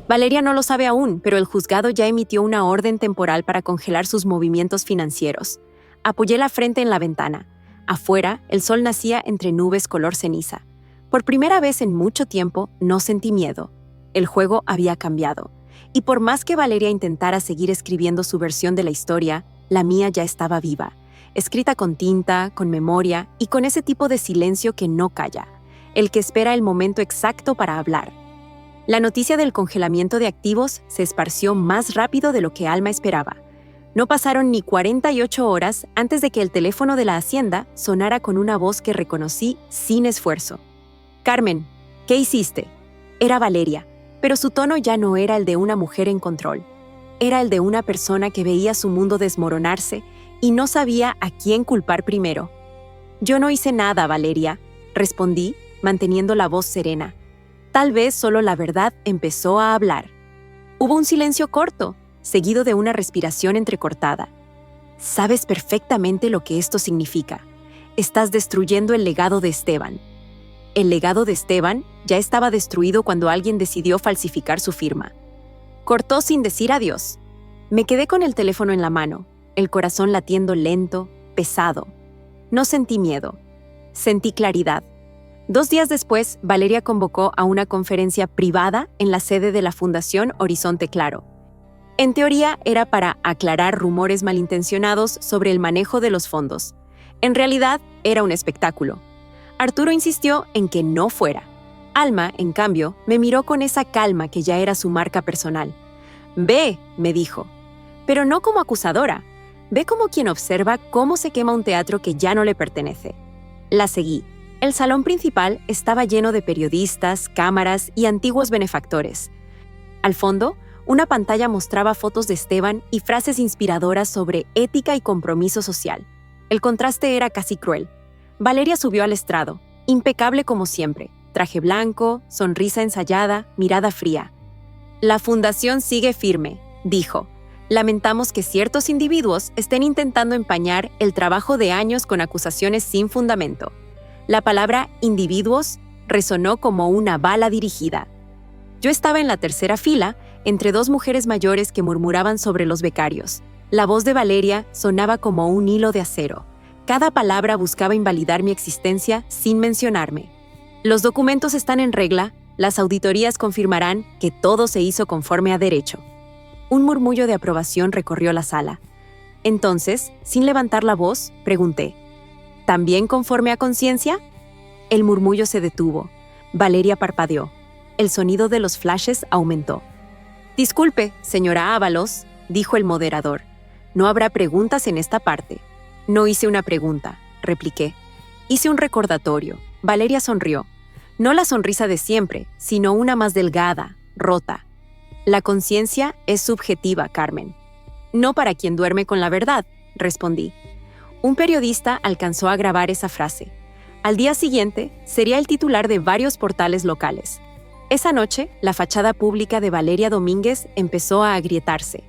Valeria no lo sabe aún, pero el juzgado ya emitió una orden temporal para congelar sus movimientos financieros. Apoyé la frente en la ventana. Afuera, el sol nacía entre nubes color ceniza. Por primera vez en mucho tiempo, no sentí miedo. El juego había cambiado. Y por más que Valeria intentara seguir escribiendo su versión de la historia, la mía ya estaba viva. Escrita con tinta, con memoria y con ese tipo de silencio que no calla, el que espera el momento exacto para hablar. La noticia del congelamiento de activos se esparció más rápido de lo que Alma esperaba. No pasaron ni 48 horas antes de que el teléfono de la Hacienda sonara con una voz que reconocí sin esfuerzo. «Carmen, ¿qué hiciste?». Era Valeria, pero su tono ya no era el de una mujer en control. Era el de una persona que veía su mundo desmoronarse y no sabía a quién culpar primero. «Yo no hice nada, Valeria», respondí, manteniendo la voz serena. Tal vez solo la verdad empezó a hablar. Hubo un silencio corto, seguido de una respiración entrecortada. «Sabes perfectamente lo que esto significa. Estás destruyendo el legado de Esteban». El legado de Esteban ya estaba destruido cuando alguien decidió falsificar su firma. Cortó sin decir adiós. Me quedé con el teléfono en la mano, el corazón latiendo lento, pesado. No sentí miedo. Sentí claridad. 2 días después, Valeria convocó a una conferencia privada en la sede de la Fundación Horizonte Claro. En teoría, era para aclarar rumores malintencionados sobre el manejo de los fondos. En realidad, era un espectáculo. Arturo insistió en que no fuera. Alma, en cambio, me miró con esa calma que ya era su marca personal. «Ve», me dijo, pero no como acusadora. Ve como quien observa cómo se quema un teatro que ya no le pertenece. La seguí. El salón principal estaba lleno de periodistas, cámaras y antiguos benefactores. Al fondo, una pantalla mostraba fotos de Esteban y frases inspiradoras sobre ética y compromiso social. El contraste era casi cruel. Valeria subió al estrado, impecable como siempre, traje blanco, sonrisa ensayada, mirada fría. La fundación sigue firme, dijo. Lamentamos que ciertos individuos estén intentando empañar el trabajo de años con acusaciones sin fundamento. La palabra individuos resonó como una bala dirigida. Yo estaba en la tercera fila, entre dos mujeres mayores que murmuraban sobre los becarios. La voz de Valeria sonaba como un hilo de acero. Cada palabra buscaba invalidar mi existencia sin mencionarme. Los documentos están en regla, las auditorías confirmarán que todo se hizo conforme a derecho. Un murmullo de aprobación recorrió la sala. Entonces, sin levantar la voz, pregunté, ¿también conforme a conciencia? El murmullo se detuvo. Valeria parpadeó. El sonido de los flashes aumentó. Disculpe, señora Ábalos, dijo el moderador. No habrá preguntas en esta parte. No hice una pregunta, repliqué. Hice un recordatorio. Valeria sonrió. No la sonrisa de siempre, sino una más delgada, rota. La conciencia es subjetiva, Carmen. No para quien duerme con la verdad, respondí. Un periodista alcanzó a grabar esa frase. Al día siguiente, sería el titular de varios portales locales. Esa noche, la fachada pública de Valeria Domínguez empezó a agrietarse.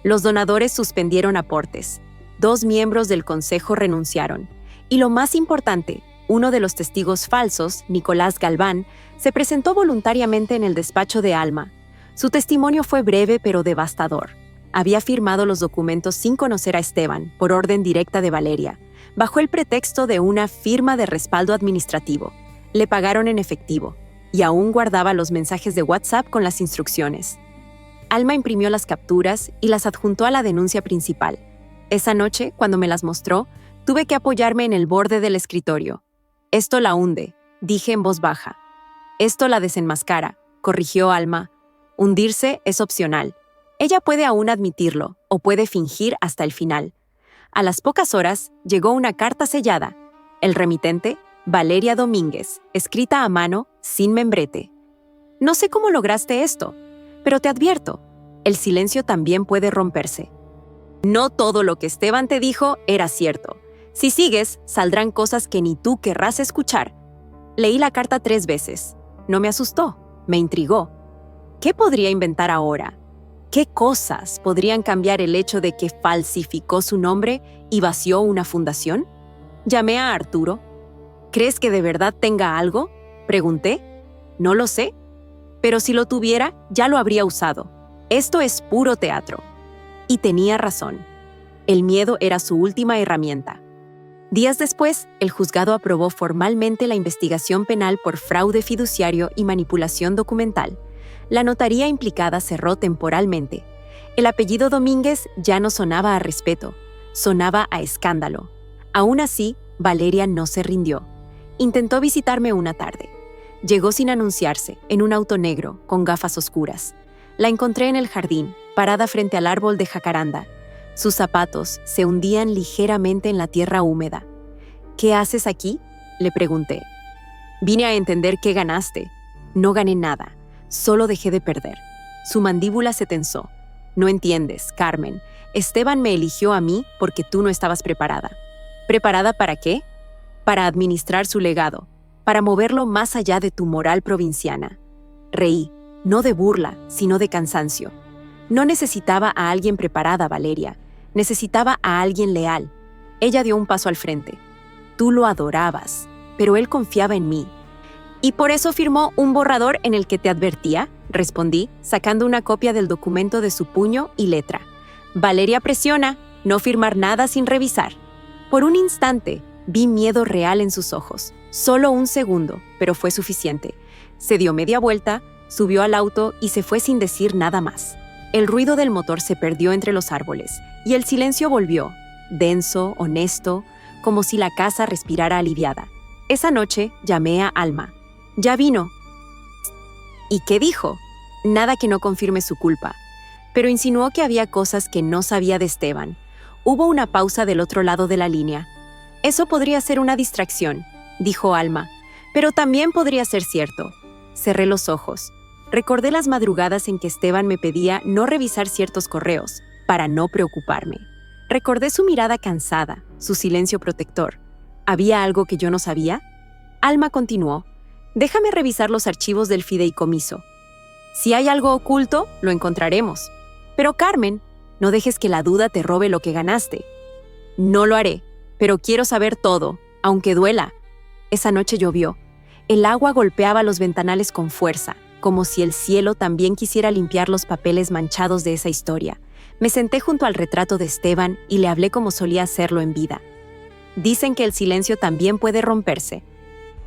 Los donadores suspendieron aportes. 2 miembros del consejo renunciaron. Y lo más importante, uno de los testigos falsos, Nicolás Galván, se presentó voluntariamente en el despacho de Alma. Su testimonio fue breve pero devastador. Había firmado los documentos sin conocer a Esteban, por orden directa de Valeria, bajo el pretexto de una firma de respaldo administrativo. Le pagaron en efectivo, y aún guardaba los mensajes de WhatsApp con las instrucciones. Alma imprimió las capturas y las adjuntó a la denuncia principal. Esa noche, cuando me las mostró, tuve que apoyarme en el borde del escritorio. Esto la hunde, dije en voz baja. Esto la desenmascara, corrigió Alma. Hundirse es opcional. Ella puede aún admitirlo, o puede fingir hasta el final. A las pocas horas, llegó una carta sellada. El remitente, Valeria Domínguez, escrita a mano, sin membrete. No sé cómo lograste esto, pero te advierto, el silencio también puede romperse. No todo lo que Esteban te dijo era cierto. Si sigues, saldrán cosas que ni tú querrás escuchar. Leí la carta 3 veces. No me asustó, me intrigó. ¿Qué podría inventar ahora? ¿Qué cosas podrían cambiar el hecho de que falsificó su nombre y vació una fundación? Llamé a Arturo. ¿Crees que de verdad tenga algo? Pregunté. No lo sé. Pero si lo tuviera, ya lo habría usado. Esto es puro teatro. Y tenía razón. El miedo era su última herramienta. Días después, el juzgado aprobó formalmente la investigación penal por fraude fiduciario y manipulación documental. La notaría implicada cerró temporalmente. El apellido Domínguez ya no sonaba a respeto, sonaba a escándalo. Aún así, Valeria no se rindió. Intentó visitarme una tarde. Llegó sin anunciarse, en un auto negro, con gafas oscuras. La encontré en el jardín, parada frente al árbol de jacaranda. Sus zapatos se hundían ligeramente en la tierra húmeda. ¿Qué haces aquí?, le pregunté. Vine a entender qué ganaste. No gané nada. Solo dejé de perder. Su mandíbula se tensó. No entiendes, Carmen. Esteban me eligió a mí porque tú no estabas preparada. ¿Preparada para qué? Para administrar su legado, para moverlo más allá de tu moral provinciana. Reí, no de burla, sino de cansancio. No necesitaba a alguien preparada, Valeria. Necesitaba a alguien leal. Ella dio un paso al frente. Tú lo adorabas, pero él confiaba en mí. ¿Y por eso firmó un borrador en el que te advertía?, respondí, sacando una copia del documento de su puño y letra. Valeria presiona, no firmar nada sin revisar. Por un instante, vi miedo real en sus ojos. Solo un segundo, pero fue suficiente. Se dio media vuelta, subió al auto y se fue sin decir nada más. El ruido del motor se perdió entre los árboles, y el silencio volvió, denso, honesto, como si la casa respirara aliviada. Esa noche llamé a Alma. Ya vino. ¿Y qué dijo? Nada que no confirme su culpa, pero insinuó que había cosas que no sabía de Esteban. Hubo una pausa del otro lado de la línea. Eso podría ser una distracción, dijo Alma, pero también podría ser cierto. Cerré los ojos. Recordé las madrugadas en que Esteban me pedía no revisar ciertos correos, para no preocuparme. Recordé su mirada cansada, su silencio protector. ¿Había algo que yo no sabía? Alma continuó. Déjame revisar los archivos del fideicomiso. Si hay algo oculto, lo encontraremos. Pero Carmen, no dejes que la duda te robe lo que ganaste. No lo haré, pero quiero saber todo, aunque duela. Esa noche llovió. El agua golpeaba los ventanales con fuerza, como si el cielo también quisiera limpiar los papeles manchados de esa historia. Me senté junto al retrato de Esteban y le hablé como solía hacerlo en vida. Dicen que el silencio también puede romperse.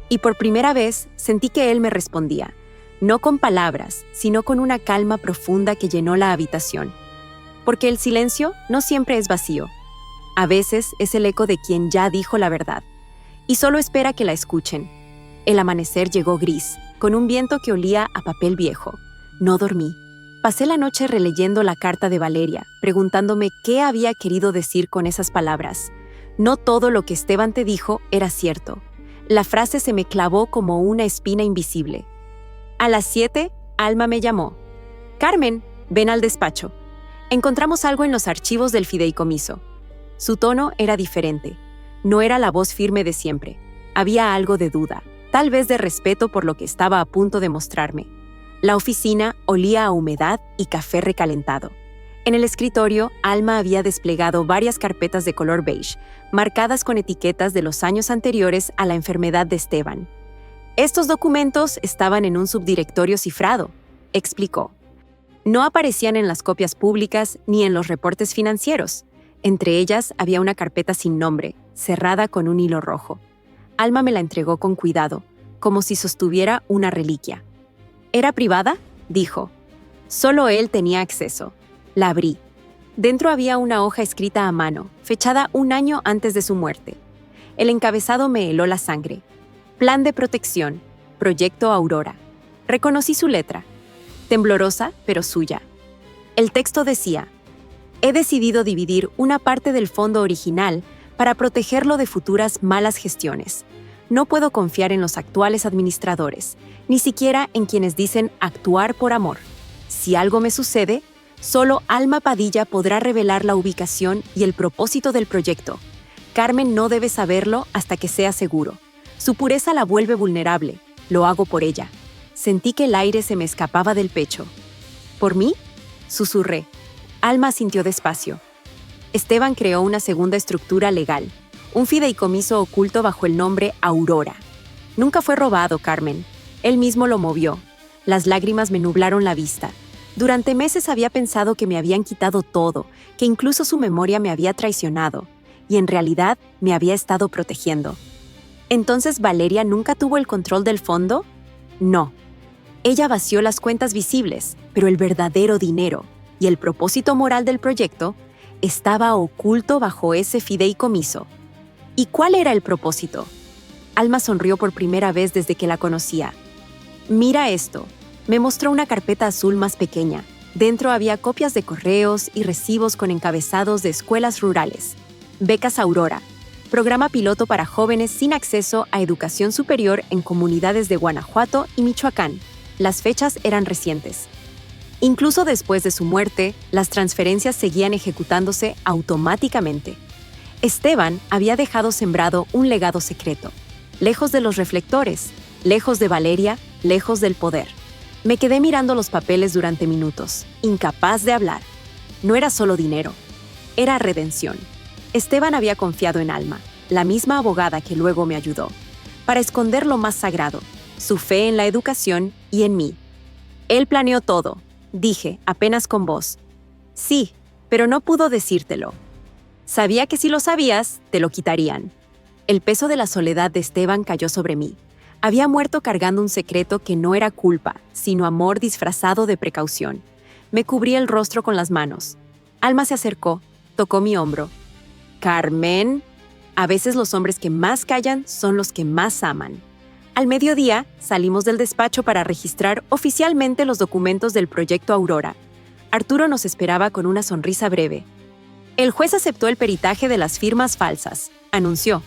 Y por primera vez sentí que él me respondía, no con palabras, sino con una calma profunda que llenó la habitación. Porque el silencio no siempre es vacío. A veces es el eco de quien ya dijo la verdad, y solo espera que la escuchen. El amanecer llegó gris, con un viento que olía a papel viejo. No dormí. Pasé la noche releyendo la carta de Valeria, preguntándome qué había querido decir con esas palabras. No todo lo que Esteban te dijo era cierto. La frase se me clavó como una espina invisible. A las 7, Alma me llamó. «Carmen, ven al despacho. Encontramos algo en los archivos del fideicomiso». Su tono era diferente. No era la voz firme de siempre. Había algo de duda, tal vez de respeto por lo que estaba a punto de mostrarme. La oficina olía a humedad y café recalentado. En el escritorio, Alma había desplegado varias carpetas de color beige, marcadas con etiquetas de los años anteriores a la enfermedad de Esteban. Estos documentos estaban en un subdirectorio cifrado, explicó. No aparecían en las copias públicas ni en los reportes financieros. Entre ellas había una carpeta sin nombre, cerrada con un hilo rojo. Alma me la entregó con cuidado, como si sostuviera una reliquia. ¿Era privada?, dijo. Solo él tenía acceso. La abrí. Dentro había una hoja escrita a mano, fechada 1 año antes de su muerte. El encabezado me heló la sangre. Plan de protección. Proyecto Aurora. Reconocí su letra. Temblorosa, pero suya. El texto decía: he decidido dividir una parte del fondo original para protegerlo de futuras malas gestiones. No puedo confiar en los actuales administradores, ni siquiera en quienes dicen actuar por amor. Si algo me sucede, solo Alma Padilla podrá revelar la ubicación y el propósito del proyecto. Carmen no debe saberlo hasta que sea seguro. Su pureza la vuelve vulnerable. Lo hago por ella. Sentí que el aire se me escapaba del pecho. ¿Por mí?, susurré. Alma sintió despacio. Esteban creó una segunda estructura legal, un fideicomiso oculto bajo el nombre Aurora. Nunca fue robado, Carmen. Él mismo lo movió. Las lágrimas me nublaron la vista. Durante meses había pensado que me habían quitado todo, que incluso su memoria me había traicionado, y en realidad me había estado protegiendo. ¿Entonces Valeria nunca tuvo el control del fondo? No. Ella vació las cuentas visibles, pero el verdadero dinero y el propósito moral del proyecto estaba oculto bajo ese fideicomiso. ¿Y cuál era el propósito? Alma sonrió por primera vez desde que la conocía. Mira esto. Me mostró una carpeta azul más pequeña. Dentro había copias de correos y recibos con encabezados de escuelas rurales. Becas Aurora. Programa piloto para jóvenes sin acceso a educación superior en comunidades de Guanajuato y Michoacán. Las fechas eran recientes. Incluso después de su muerte, las transferencias seguían ejecutándose automáticamente. Esteban había dejado sembrado un legado secreto, lejos de los reflectores, lejos de Valeria, lejos del poder. Me quedé mirando los papeles durante minutos, incapaz de hablar. No era solo dinero, era redención. Esteban había confiado en Alma, la misma abogada que luego me ayudó, para esconder lo más sagrado, su fe en la educación y en mí. Él planeó todo, dije, apenas con voz. Sí, pero no pudo decírtelo. Sabía que si lo sabías, te lo quitarían. El peso de la soledad de Esteban cayó sobre mí. Había muerto cargando un secreto que no era culpa, sino amor disfrazado de precaución. Me cubrí el rostro con las manos. Alma se acercó, tocó mi hombro. «Carmen, a veces los hombres que más callan son los que más aman». Al mediodía, salimos del despacho para registrar oficialmente los documentos del proyecto Aurora. Arturo nos esperaba con una sonrisa breve. El juez aceptó el peritaje de las firmas falsas. Anunció: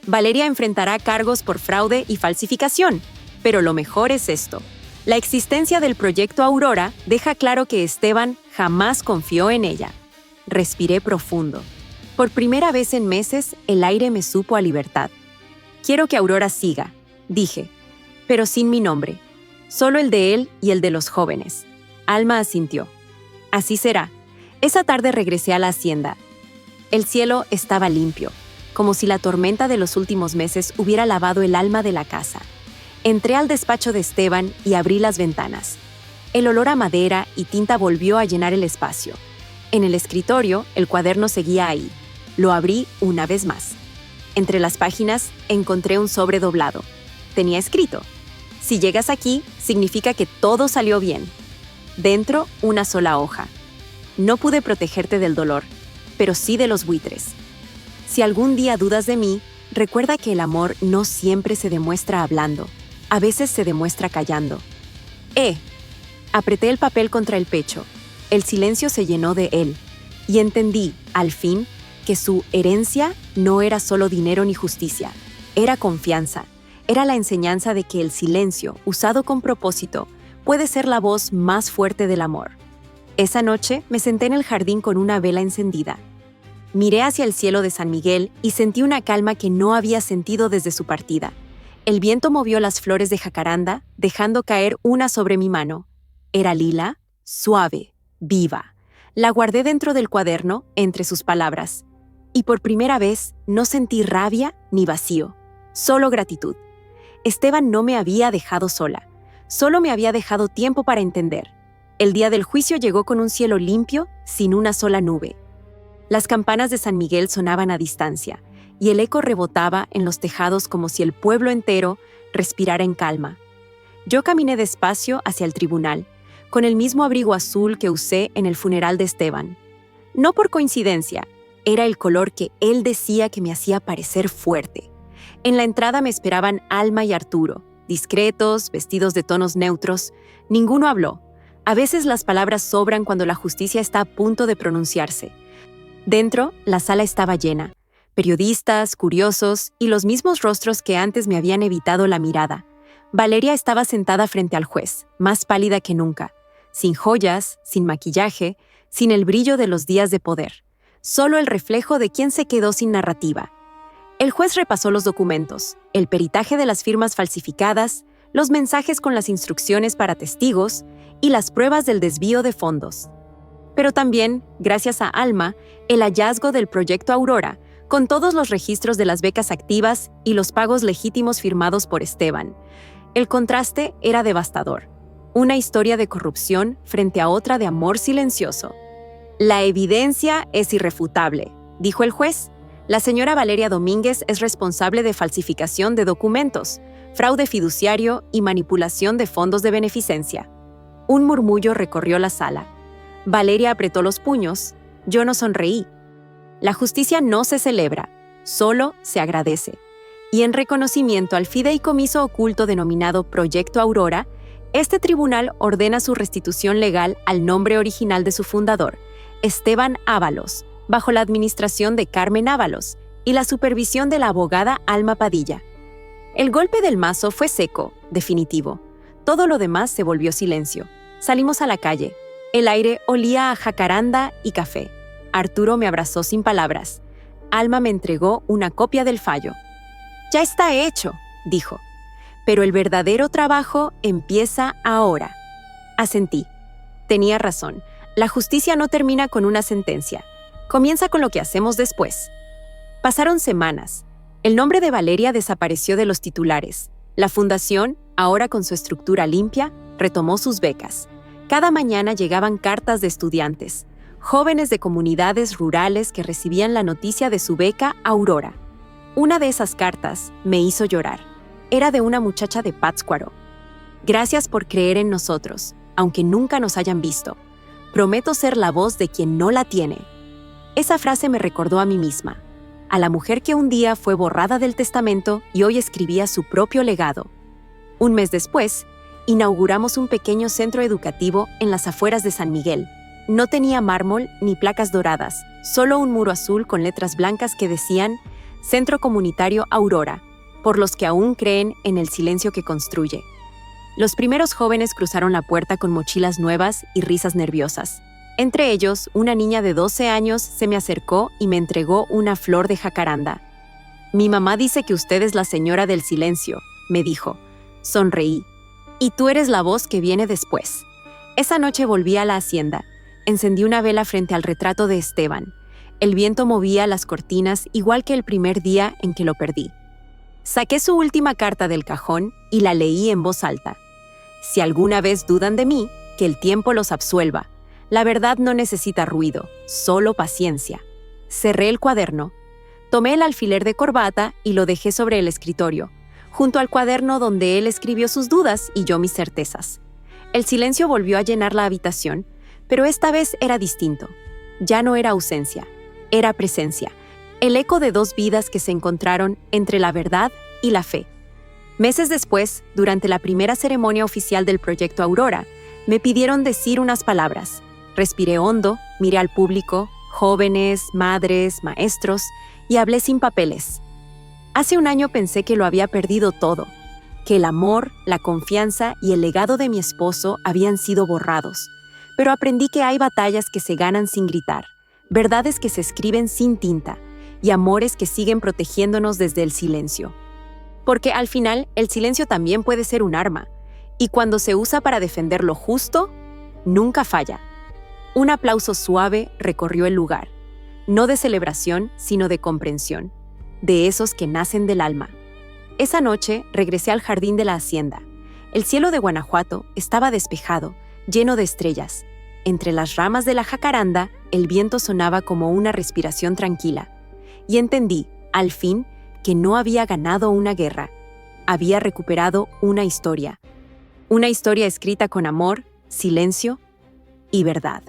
Valeria enfrentará cargos por fraude y falsificación. Pero lo mejor es esto. La existencia del proyecto Aurora deja claro que Esteban jamás confió en ella. Respiré profundo. Por primera vez en meses, el aire me supo a libertad. Quiero que Aurora siga, dije, pero sin mi nombre. Solo el de él y el de los jóvenes. Alma asintió. Así será. Esa tarde regresé a la hacienda. El cielo estaba limpio, como si la tormenta de los últimos meses hubiera lavado el alma de la casa. Entré al despacho de Esteban y abrí las ventanas. El olor a madera y tinta volvió a llenar el espacio. En el escritorio, el cuaderno seguía ahí. Lo abrí una vez más. Entre las páginas encontré un sobre doblado. Tenía escrito: si llegas aquí, significa que todo salió bien. Dentro, una sola hoja. No pude protegerte del dolor, pero sí de los buitres. Si algún día dudas de mí, recuerda que el amor no siempre se demuestra hablando. A veces se demuestra callando. Apreté el papel contra el pecho. El silencio se llenó de él. Y entendí, al fin, que su herencia no era solo dinero ni justicia. Era confianza. Era la enseñanza de que el silencio, usado con propósito, puede ser la voz más fuerte del amor. Esa noche me senté en el jardín con una vela encendida. Miré hacia el cielo de San Miguel y sentí una calma que no había sentido desde su partida. El viento movió las flores de jacaranda, dejando caer una sobre mi mano. Era lila, suave, viva. La guardé dentro del cuaderno, entre sus palabras. Y por primera vez no sentí rabia ni vacío, solo gratitud. Esteban no me había dejado sola, solo me había dejado tiempo para entender. El día del juicio llegó con un cielo limpio, sin una sola nube. Las campanas de San Miguel sonaban a distancia, y el eco rebotaba en los tejados como si el pueblo entero respirara en calma. Yo caminé despacio hacia el tribunal, con el mismo abrigo azul que usé en el funeral de Esteban. No por coincidencia, era el color que él decía que me hacía parecer fuerte. En la entrada me esperaban Alma y Arturo, discretos, vestidos de tonos neutros. Ninguno habló. A veces las palabras sobran cuando la justicia está a punto de pronunciarse. Dentro, la sala estaba llena. Periodistas, curiosos y los mismos rostros que antes me habían evitado la mirada. Valeria estaba sentada frente al juez, más pálida que nunca, sin joyas, sin maquillaje, sin el brillo de los días de poder. Solo el reflejo de quien se quedó sin narrativa. El juez repasó los documentos, el peritaje de las firmas falsificadas, los mensajes con las instrucciones para testigos y las pruebas del desvío de fondos. Pero también, gracias a Alma, el hallazgo del proyecto Aurora, con todos los registros de las becas activas y los pagos legítimos firmados por Esteban. El contraste era devastador. Una historia de corrupción frente a otra de amor silencioso. La evidencia es irrefutable, dijo el juez. La señora Valeria Domínguez es responsable de falsificación de documentos, fraude fiduciario y manipulación de fondos de beneficencia. Un murmullo recorrió la sala. Valeria apretó los puños. Yo no sonreí. La justicia no se celebra, solo se agradece. Y en reconocimiento al fideicomiso oculto denominado Proyecto Aurora, este tribunal ordena su restitución legal al nombre original de su fundador, Esteban Ábalos, bajo la administración de Carmen Ábalos y la supervisión de la abogada Alma Padilla. El golpe del mazo fue seco, definitivo. Todo lo demás se volvió silencio. Salimos a la calle. El aire olía a jacaranda y café. Arturo me abrazó sin palabras. Alma me entregó una copia del fallo. «Ya está hecho», dijo. «Pero el verdadero trabajo empieza ahora». Asentí. Tenía razón. La justicia no termina con una sentencia. Comienza con lo que hacemos después. Pasaron semanas. El nombre de Valeria desapareció de los titulares. La fundación, ahora con su estructura limpia, retomó sus becas. Cada mañana llegaban cartas de estudiantes, jóvenes de comunidades rurales que recibían la noticia de su beca Aurora. Una de esas cartas me hizo llorar. Era de una muchacha de Pátzcuaro. «Gracias por creer en nosotros, aunque nunca nos hayan visto. Prometo ser la voz de quien no la tiene». Esa frase me recordó a mí misma, a la mujer que un día fue borrada del testamento y hoy escribía su propio legado. Un mes después, inauguramos un pequeño centro educativo en las afueras de San Miguel. No tenía mármol ni placas doradas, solo un muro azul con letras blancas que decían Centro Comunitario Aurora, por los que aún creen en el silencio que construye. Los primeros jóvenes cruzaron la puerta con mochilas nuevas y risas nerviosas. Entre ellos, una niña de 12 años se me acercó y me entregó una flor de jacaranda. «Mi mamá dice que usted es la señora del silencio», me dijo. Sonreí. «Y tú eres la voz que viene después». Esa noche volví a la hacienda. Encendí una vela frente al retrato de Esteban. El viento movía las cortinas igual que el primer día en que lo perdí. Saqué su última carta del cajón y la leí en voz alta. «Si alguna vez dudan de mí, que el tiempo los absuelva. La verdad no necesita ruido, solo paciencia». Cerré el cuaderno. Tomé el alfiler de corbata y lo dejé sobre el escritorio, junto al cuaderno donde él escribió sus dudas y yo mis certezas. El silencio volvió a llenar la habitación, pero esta vez era distinto. Ya no era ausencia, era presencia, el eco de dos vidas que se encontraron entre la verdad y la fe. Meses después, durante la primera ceremonia oficial del proyecto Aurora, me pidieron decir unas palabras. Respiré hondo, miré al público, jóvenes, madres, maestros, y hablé sin papeles. Hace un año pensé que lo había perdido todo, que el amor, la confianza y el legado de mi esposo habían sido borrados. Pero aprendí que hay batallas que se ganan sin gritar, verdades que se escriben sin tinta, y amores que siguen protegiéndonos desde el silencio. Porque al final, el silencio también puede ser un arma, y cuando se usa para defender lo justo, nunca falla. Un aplauso suave recorrió el lugar, no de celebración, sino de comprensión, de esos que nacen del alma. Esa noche regresé al jardín de la hacienda. El cielo de Guanajuato estaba despejado, lleno de estrellas. Entre las ramas de la jacaranda, el viento sonaba como una respiración tranquila. Y entendí, al fin, que no había ganado una guerra. Había recuperado una historia. Una historia escrita con amor, silencio y verdad.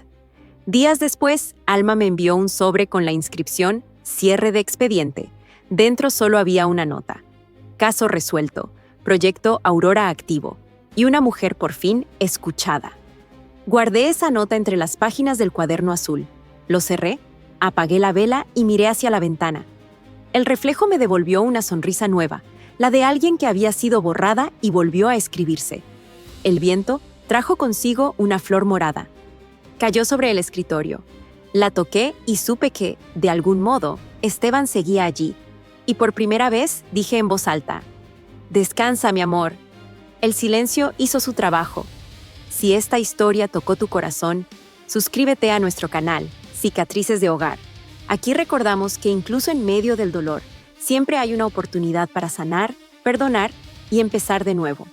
Días después, Alma me envió un sobre con la inscripción «Cierre de expediente». Dentro solo había una nota. Caso resuelto. Proyecto Aurora activo. Y una mujer por fin escuchada. Guardé esa nota entre las páginas del cuaderno azul. Lo cerré, apagué la vela y miré hacia la ventana. El reflejo me devolvió una sonrisa nueva, la de alguien que había sido borrada y volvió a escribirse. El viento trajo consigo una flor morada. Cayó sobre el escritorio. La toqué y supe que, de algún modo, Esteban seguía allí. Y por primera vez dije en voz alta: «Descansa, mi amor». El silencio hizo su trabajo. Si esta historia tocó tu corazón, suscríbete a nuestro canal, Cicatrices de Hogar. Aquí recordamos que incluso en medio del dolor, siempre hay una oportunidad para sanar, perdonar y empezar de nuevo.